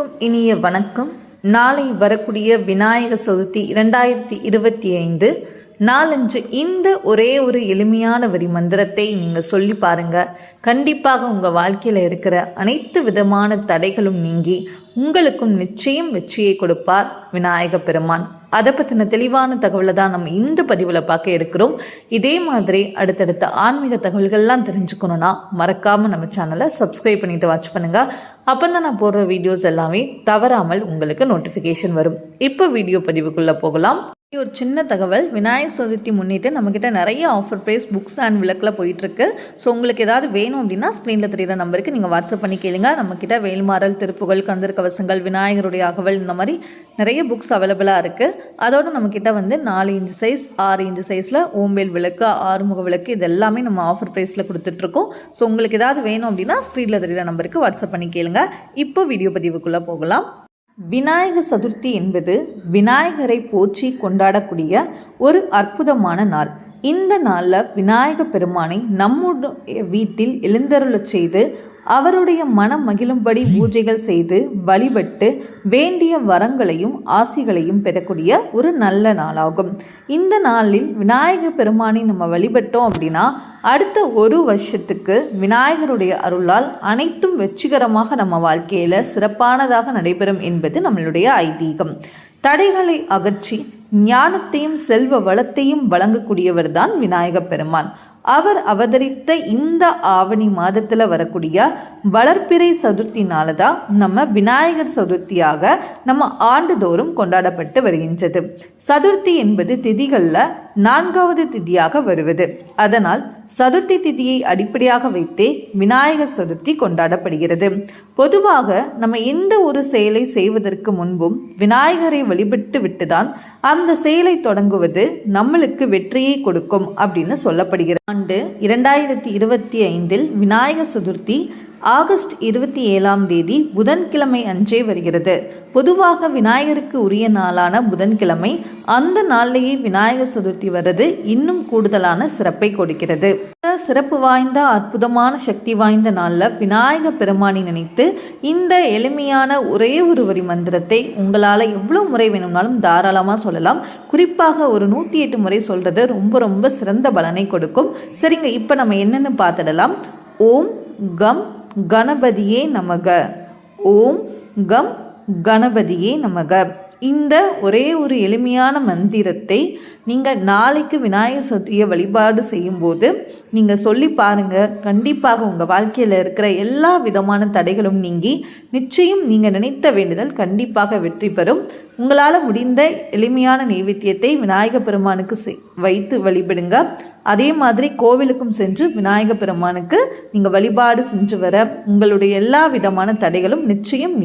அனைவருக்கும் இனிய வணக்கம். நாளை வரக்கூடிய விநாயக சதுர்த்தி 2025 நாளன்று இந்த ஒரே ஒரு எளிமையான வரி மந்திரத்தை நீங்கள் சொல்லி பாருங்கள். கண்டிப்பாக உங்கள் வாழ்க்கையில் இருக்கிற அனைத்து விதமான தடைகளும் நீங்கி உங்களுக்கும் நிச்சயம் வெற்றியை கொடுப்பார் விநாயக பெருமான். அதை பற்றின தெளிவான தகவலை தான் நம்ம இந்த பதிவில் பார்க்க இருக்கிறோம். இதே மாதிரி அடுத்தடுத்த ஆன்மீக தகவல்கள்லாம் தெரிஞ்சுக்கணுன்னா மறக்காமல் நம்ம சேனலை சப்ஸ்கிரைப் பண்ணிட்டு வாட்ச் பண்ணுங்கள். அப்போ தான் நான் போடுற வீடியோஸ் எல்லாமே தவறாமல் உங்களுக்கு நோட்டிஃபிகேஷன் வரும். இப்போ வீடியோ பதிவுக்குள்ளே போகலாம். ஒரு சின்ன தகவல், விநாயகர் சதுர்த்தி முன்னிட்டு நம்மக்கிட்ட நிறைய ஆஃபர் ப்ரைஸ் புக்ஸ் அண்ட் விளக்கில் போயிட்டுருக்கு. ஸோ உங்களுக்கு ஏதாவது வேணும் அப்படின்னா ஸ்க்ரீனில் தெரிகிற நம்பருக்கு நீங்கள் வாட்ஸ்அப் பண்ணி கேளுங்க. நம்மக்கிட்ட வேல்மாறல், திருப்புகள், கந்தர் கவசங்கள், விநாயகருடைய அகவல், இந்த மாதிரி நிறைய புக்ஸ் அவைலபிளாக இருக்குது. அதோடு நம்மக்கிட்ட 4 இன்ச் சைஸ், 6 இன்ச் சைஸில் ஓம்பேல் விளக்கு, ஆறுமுக விளக்கு, இது எல்லாமே நம்ம ஆஃபர் ப்ரைஸில் கொடுத்துட்ருக்கோம். ஸோ உங்களுக்கு ஏதாவது வேணும் அப்படின்னா ஸ்க்ரீனில் தெரிகிற நம்பருக்கு வாட்ஸ்அப் பண்ணி கேளுங்க. இப்போ வீடியோ பதிவுக்குள்ளே போகலாம். விநாயக சதுர்த்தி என்பது விநாயகரை போற்றி கொண்டாடக்கூடிய ஒரு அற்புதமான நாள். இந்த நாளில் விநாயக பெருமானை நம்முடைய வீட்டில் எழுந்தருளச் செய்து அவருடைய மனம் மகிழும்படி பூஜைகள் செய்து வழிபட்டு வேண்டிய வரங்களையும் ஆசிகளையும் பெறக்கூடிய ஒரு நல்ல நாளாகும். இந்த நாளில் விநாயக பெருமானை நம்ம வழிபட்டோம் அப்படின்னா அடுத்த ஒரு வருஷத்துக்கு விநாயகருடைய அருளால் அனைத்தும் வெற்றிகரமாக நம்ம வாழ்க்கையில் சிறப்பானதாக நடைபெறும் என்பது நம்மளுடைய ஐதீகம். தடைகளை அகற்றி ஞானத்தையும் செல்வ வளத்தையும் வழங்கக்கூடியவர் தான் விநாயக பெருமான். அவர் அவதரித்த இந்த ஆவணி மாதத்தில் வரக்கூடிய வளர்ப்பிறை சதுர்த்தினால தான் நம்ம விநாயகர் சதுர்த்தியாக நம்ம ஆண்டுதோறும் கொண்டாடப்பட்டு வருகின்றது. சதுர்த்தி என்பது திதிகளில் 4வது திதியாக வருவது. அதனால் சதுர்த்தி திதியை அடிப்படையாக வைத்தே விநாயகர் சதுர்த்தி கொண்டாடப்படுகிறது. பொதுவாக நம்ம எந்த ஒரு செயலை செய்வதற்கு முன்பும் விநாயகரை வழிபட்டு விட்டுதான் அந்த செயலை தொடங்குவது நம்மளுக்கு வெற்றியை கொடுக்கும் அப்படின்னு சொல்லப்படுகிறது. ஆண்டு 2025 விநாயகர் சதுர்த்தி ஆகஸ்ட் 27 புதன்கிழமை அன்றே வருகிறது. பொதுவாக விநாயகருக்கு உரிய நாளான புதன்கிழமை, அந்த நாளிலேயே விநாயகர் சதுர்த்தி வர்றது இன்னும் கூடுதலான சிறப்பை கொடுக்கிறது. சிறப்பு வாய்ந்த அற்புதமான சக்தி வாய்ந்த நாளில் விநாயக பெருமானை நினைத்து இந்த எளிமையான ஒரே ஒரு வரி மந்திரத்தை உங்களால் எவ்வளோ முறை வேணும்னாலும் தாராளமாக சொல்லலாம். குறிப்பாக ஒரு 108 முறை சொல்கிறது ரொம்ப சிறந்த பலனை கொடுக்கும். சரிங்க, இப்போ நம்ம என்னென்னு பார்த்துடலாம். ஓம் கம் கணபதியே நமக. ஓம் கம் கணபதியே நமக. இந்த ஒரே ஒரு எளிமையான மந்திரத்தை நீங்கள் நாளைக்கு விநாயகர் சதுர்த்தியை வழிபாடு செய்யும்போது நீங்கள் சொல்லி பாருங்கள். கண்டிப்பாக உங்கள் வாழ்க்கையில் இருக்கிற எல்லா விதமான தடைகளும் நீங்கி நிச்சயம் நீங்கள் நினைத்த வேண்டுதல் கண்டிப்பாக வெற்றி பெறும். உங்களால் முடிந்த எளிமையான நைவேத்தியத்தை விநாயகர் பெருமானுக்கு வைத்து வழிபடுங்க. அதே மாதிரி கோவிலுக்கும் சென்று விநாயகர் பெருமானுக்கு நீங்கள் வழிபாடு செஞ்சு வர உங்களுடைய எல்லா விதமான தடைகளும் நிச்சயம்